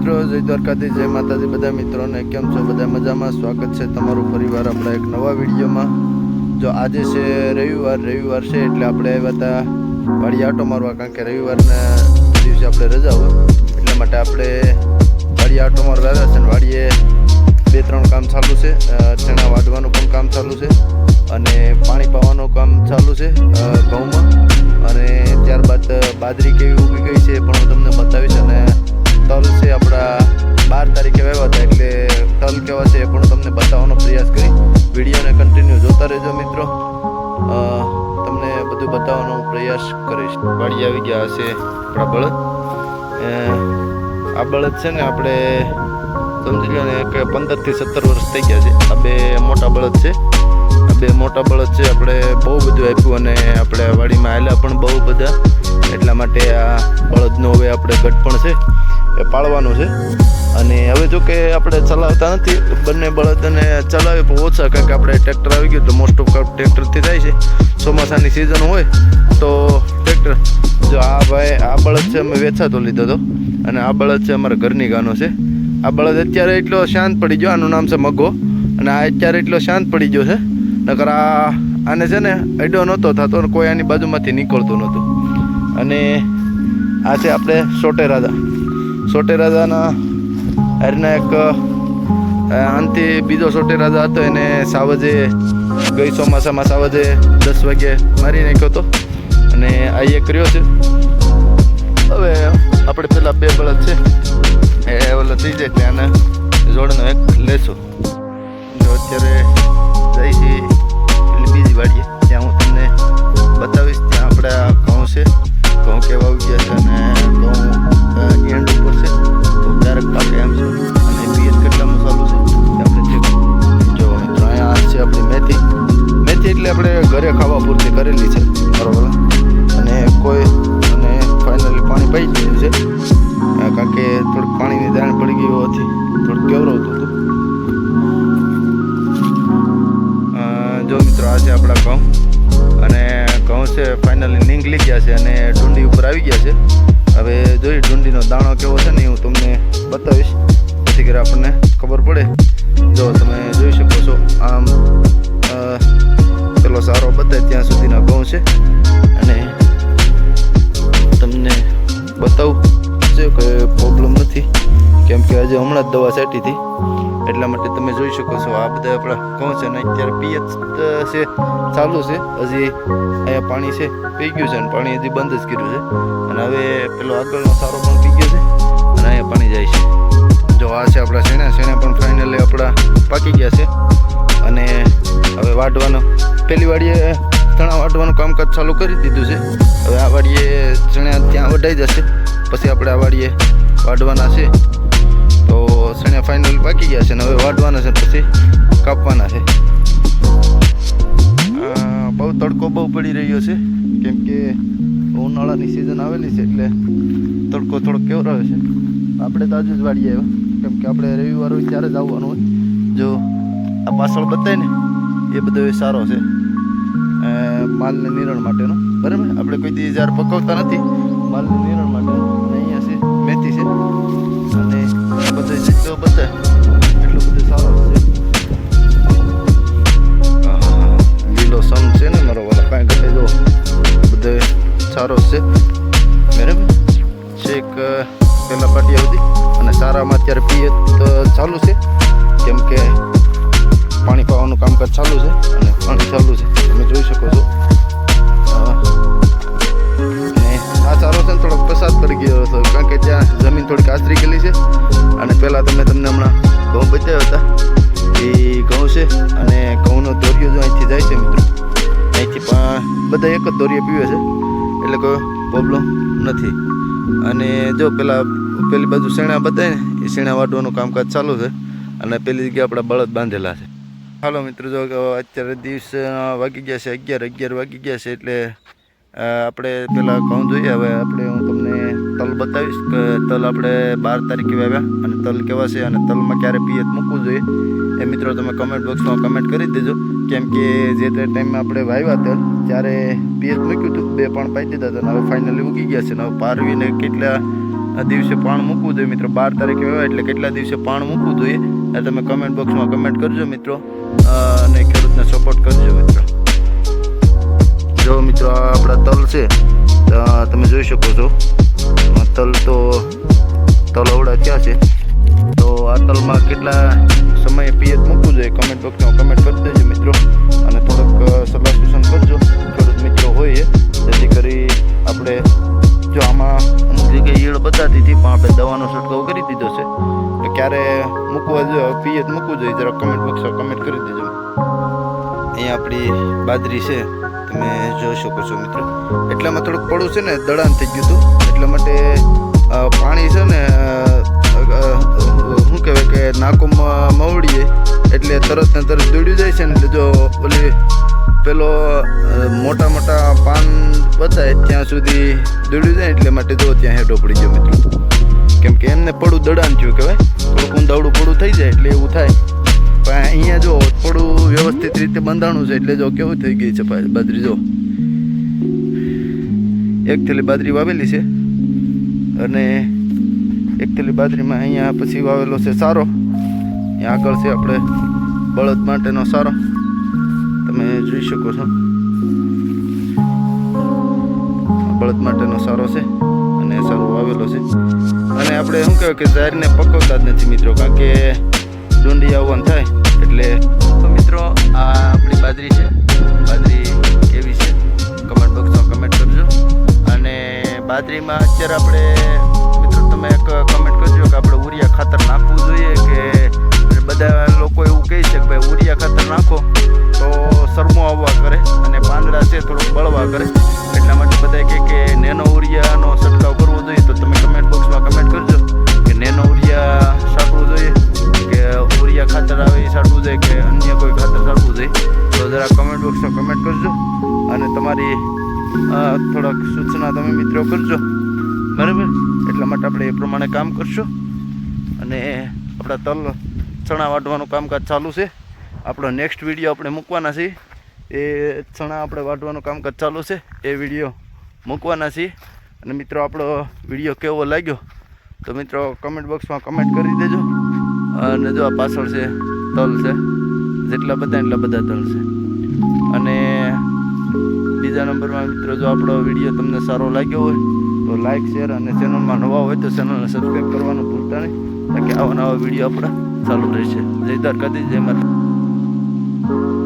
મિત્રો, જય દ્વારકાધીશ, જય માતાજી બધા મિત્રોને. કેમ છો બધા? મજામાં? સ્વાગત છે તમારું ફરીવાર આપણા એક નવા વિડીયોમાં. જો આજે છે રવિવાર છે એટલે આપણે આવ્યા હતા વાડી આટો મારવા, કારણ કે રવિવારના દિવસે આપણે રજા હોય એટલા માટે આપણે વાડી આટો મારવા આવ્યા છે. અને વાડીએ 2-3 કામ ચાલુ છે. ચણા વાઢવાનું પણ કામ ચાલુ છે અને પાણી પાવાનું કામ ચાલુ છે ઘઉંમાં. અને ત્યારબાદ બાજરી કેવી ઉગી ગઈ છે પણ હું તમને બતાવીશ. અને તલ છે આપણા 12 તારીખે વાવ્યા હતા એટલે તલ કેવા છે એ પણ તમને બતાવવાનો પ્રયાસ કરી. વિડીયોને કન્ટિન્યુ જોતા રહેજો મિત્રો, તમને બધું બતાવવાનો પ્રયાસ કરીશ. વાડી આવી ગયા હશે આપણા બળદ. આ બળદ છે ને આપણે સમજી લો ને કે 15 થી 17 વર્ષ થઈ ગયા છે. આ બે મોટા બળદ છે. આપણે બહુ બધું આપ્યું અને આપણે વાડીમાં આવેલા પણ બહુ બધા, એટલા માટે આ બળદનો હવે આપણે ગઢ પણ છે એ પાળવાનું છે. અને હવે જો કે આપણે ચલાવતા નથી બંને બળદને ચલાવે પણ ઓછા, કારણ કે આપણે ટ્રેક્ટર આવી ગયું તો મોસ્ટ ઓફ ટ્રેક્ટરથી થાય છે. ચોમાસાની સિઝન હોય તો ટ્રેક્ટર. જો આ ભાઈ આ બળદ છે અમે વેચાતો લીધો હતો અને આ બળદ છે અમારા ઘરની ગાનો છે. આ બળદ અત્યારે એટલો શાંત પડી ગયો, આનું નામ છે મગો. અને આ અત્યારે એટલો શાંત પડી ગયો છે, નકર આને છે ને અડ્ડો નહોતો થતો અને કોઈ આની બાજુમાંથી નીકળતું નહોતું. અને આ છે આપણે સોટેરાજાના હરના એક આનથી બીજો સોટેરાજા હતો, એને સાવજે ગઈ ચોમાસામાં સાવજે 10 વાગે મારી નાખ્યો હતો અને આ એક કર્યો છે. હવે આપણે પેલા 2 બળદ છે એ ઓલો થઈ જાય એટલે આને જોડનો એક લેશું. જો અત્યારે જાય છે એટલે બીજી વાડીએ ત્યાં હું તમને બતાવીશ. ત્યાં આપણે આ ઘઉં છે, ઘઉં કેવા આવી ગયા છે અને ઘઉં એન્ડ ઉપર છે તો ડાયરેક્ટ પાકે એમ છે. અને પીએચ કેટલામાં ચાલુ છે એ આપણે ચેક. જો મિત્રો અહીંયા છે આપણી મેથી એટલે આપણે ઘરે ખાવા પૂરતી કરેલી છે બરાબર. અને ફાઇનલી પાણી પાઈ દીધું છે, કારણ કે થોડુંક પાણીની દાણ પડી ગઈ હોવાથી થોડુંક કેવરાવતું હતું. જો મિત્રો આ છે આપણા ઘઉં અને ઘઉં છે ફાઇનલી નીકળી ગયા છે અને ડુંડી ઉપર આવી ગયા છે. હવે જોઈએ ડુંડીનો દાણો કેવો છે ને હું તમને બતાવીશ, જેથી કરી આપણને ખબર પડે. જો તમે જોઈ શકો છો આમ પેલો સારો બતાવે ત્યાં સુધીના ઘઉં છે. અને તમને બતાવું છે કે પ્રોબ્લેમ નથી, કેમ કે આજે હમણાં જ દવા છાંટી હતી એટલા માટે તમે જોઈ શકો છો આ બધા આપણા ઘઉં છે. ને અત્યારે પીએચ છે ચાલુ છે, હજી અહીંયા પાણી છે પી ગયું છે અને પાણી હજી બંધ જ કર્યું છે. અને હવે પેલો આગળનો સારો પણ પી ગયો છે અને અહીંયા પાણી જાય છે. જો આ છે આપણા શેણા પણ ફાઇનલી આપણા પાકી ગયા છે. અને હવે વાઢવાનું પેલી વાડીએ ચણા વાઢવાનું કામકાજ ચાલુ કરી દીધું છે. હવે આ વાડીએ ચણા ત્યાં વઢાઈ જશે, પછી આપણે આ વાડીએ વાઢવાના છે. તો ચણા ફાઇનલ પાકી ગયા છે ને હવે વાઢવાના છે, પછી કાપવાના છે. બહુ તડકો બહુ પડી રહ્યો છે, કેમ કે ઉનાળાની સિઝન આવેલી છે એટલે તડકો થોડોક કેવરાવે છે. આપણે તો આજે જ વાડીએ આવ્યા, કેમ કે આપણે રવિવાર હોય ત્યારે જ આવવાનું હોય. જો આ પાછળ બતાય ને એ બધો સારો છે માલને નિરણ માટેનો, બરાબર. આપણે કોઈ દી જ્યારે પકવતા નથી માલને નિરણ માટેનો. અને અહીંયા છે મેથી છે અને બધો જેટલો બતાય એટલું બધું સારો છે. લીલો સમ છે ને મારો વાળા કાંઈ ઘટે જો બધો સારો છે બરાબર. છેક પહેલાં પાટિયા સુધી અને સારામાં અત્યારે પીએ ચાલુ છે, કેમ કે પાણી પાવાનું કામકાજ ચાલુ છે અને પાણી ચાલુ છે તમે જોઈ શકો છો. અને આ સારો છે ને થોડોક પ્રસાદ પડી ગયો હતો, કારણ કે ત્યાં જમીન થોડીક આશરી ગયેલી છે. અને પહેલાં તમને હમણાં ઘઉં બતાવ્યા હતા એ ઘઉં છે. અને ઘઉંનો દોરિયો જો અહીંથી જાય છે મિત્રો, અહીંથી બધા એક જ દોરિયો પીવે છે એટલે કોઈ પ્રોબ્લેમ નથી. અને જો પેલી બાજુ શેણા બતાવે ને એ શેણા વાઢવાનું કામકાજ ચાલુ છે અને પેલી જગ્યાએ આપણા બળદ બાંધેલા છે. હાલો મિત્રો, જો અત્યારે દિવસ વાગી ગયા છે 11 વાગી ગયા છે એટલે આપણે પેલા ઘઉં જોઈએ. હવે હું તમને તલ બતાવીશ કે તલ આપણે 12 તારીખે વાવ્યા અને તલ કેવા છે અને તલમાં ક્યારે પિયત મૂકવું જોઈએ એ મિત્રો તમે કમેન્ટ બોક્સમાં કમેન્ટ કરી દેજો. કેમ કે જે તે ટાઈમમાં આપણે વાવ્યા તલ ત્યારે પિયત મૂક્યું હતું, 2 પાણ પાઈ દીધા હતા અને હવે ફાઇનલી ઉગી ગયા છે. ને હવે પારવીને કેટલા દિવસે પાણ મૂકવું જોઈએ મિત્રો? 12 તારીખે હોય એટલે કેટલા દિવસે પાણ મૂકવું જોઈએ એ તમે કમેન્ટ બોક્સમાં કમેન્ટ કરજો મિત્રો, અને ખેડૂતને સપોર્ટ કરજો મિત્રો. જો મિત્રો આ આપણા તલ છે, તમે જોઈ શકો છો તલ અવડા ક્યાં છે. તો આ તલમાં કેટલા સમયે પિયત મૂકવું જોઈએ કમેન્ટ બોક્સમાં કમેન્ટ કરી દેજો મિત્રો, અને થોડુંક સલાહ સૂચન કરજો ખેડૂત મિત્રો હોય જેથી કરી આપણે, જો આમાં અમુક જગ્યાએ ઈયળ બતાતી હતી પણ આપણે દવાનો છંટકાવ કરી દીધો છે, તો ક્યારે મૂકવા જોઈએ પિયત મૂકવું જોઈએ જરા કમેન્ટ બોક્સમાં કમેન્ટ કરી દેજો. અહીંયા આપણી બાજરી છે તમે જોઈ શકો છો મિત્રો, એટલામાં થોડુંક પડું છે ને દડાણ થઈ ગયું હતું, એટલા માટે પાણી છે ને શું કહેવાય કે નાકોમાં મવડીએ એટલે તરત ને તરત દોડ્યું જાય છે ને, એટલે જો ઓલી પેલો મોટા મોટા પાન બતાય ત્યાં સુધી દોડ્યું જાય એટલે માટે જો ત્યાં હેઠો પડી ગયો મિત્રો, કેમ કે એમને પડું દડાણ થયું કહેવાય, થોડુંક ઊંધાવડું પડું થઈ જાય એટલે એવું થાય. પણ અહીંયા જો પડું વ્યવસ્થિત રીતે બંધાણું છે એટલે જો કેવું થઈ ગઈ છે બાજરી. જો એક થેલી બાજરી વાવેલી છે અને એક થેલી બાજરીમાં અહીંયા પછી વાવેલો છે સારો, અહીંયા આગળ છે આપણે બળદ માટેનો સારો, તમે જોઈ શકો છો બળદ માટેનો સારો છે અને સારો વાવેલો છે. અને આપણે શું કહેવાય કે ઝાડને પકવતા જ નથી મિત્રો, કારણ કે ડુંડી આવવાનું થાય એટલે. તો મિત્રો આ આપણી બાજરી છે, બાજરી કેવી છે કમેન્ટ બોક્સમાં કમેન્ટ કરજો. અને બાજરીમાં અત્યારે આપણે મિત્રો તમે એક કમેન્ટ કરજો કે આપણે ઉરિયા ખાતર નાખવું જોઈએ કે? બધા લોકો એવું કહે છે કે ભાઈ ઉરિયા ખાતર નાખો તો સરમો આવવા કરે અને પાંદડા છે થોડુંક બળવા કરે, એટલા માટે બધા કહે કે નેનો ઉરિયાનો છંટકાવ કરવો જોઈએ. તો તમે કમેન્ટ બોક્સમાં કમેન્ટ કરજો કે નેનો ઉરિયા છાંટવું જોઈએ કે ઉરિયા ખાતર આવે એ છાંટવું જોઈએ કે અન્ય કોઈ ખાતર છાંટવું જોઈએ? તો જરા કમેન્ટ બોક્સમાં કમેન્ટ કરજો અને તમારી થોડાક સૂચના તમે મિત્રો કરજો, બરાબર? એટલા માટે આપણે એ પ્રમાણે કામ કરશું. અને આપણા તલ ચણા વાઢવાનું કામકાજ ચાલુ છે, આપણો નેક્સ્ટ વિડીયો આપણે મૂકવાના છીએ, એ ચણા આપણે વાઢવાનું કામકાજ ચાલુ છે એ વિડીયો મૂકવાના છીએ. અને મિત્રો આપણો વિડીયો કેવો લાગ્યો તો મિત્રો કમેન્ટ બોક્સમાં કમેન્ટ કરી દેજો. અને જો આ પાછળ છે તલ છે, જેટલા બધા એટલા બધા તલ છે. અને બીજા નંબરમાં મિત્રો જો આપણો વિડીયો તમને સારો લાગ્યો હોય તો લાઇક શેર અને ચેનલમાં નવા હોય તો ચેનલને સબસ્ક્રાઈબ કરવાનું ભૂલતા નહીં, તાકી આવા નવા વિડીયો આપણા ચાલુ રહેશે. જય દ્વારકાધીશ, જય માતા.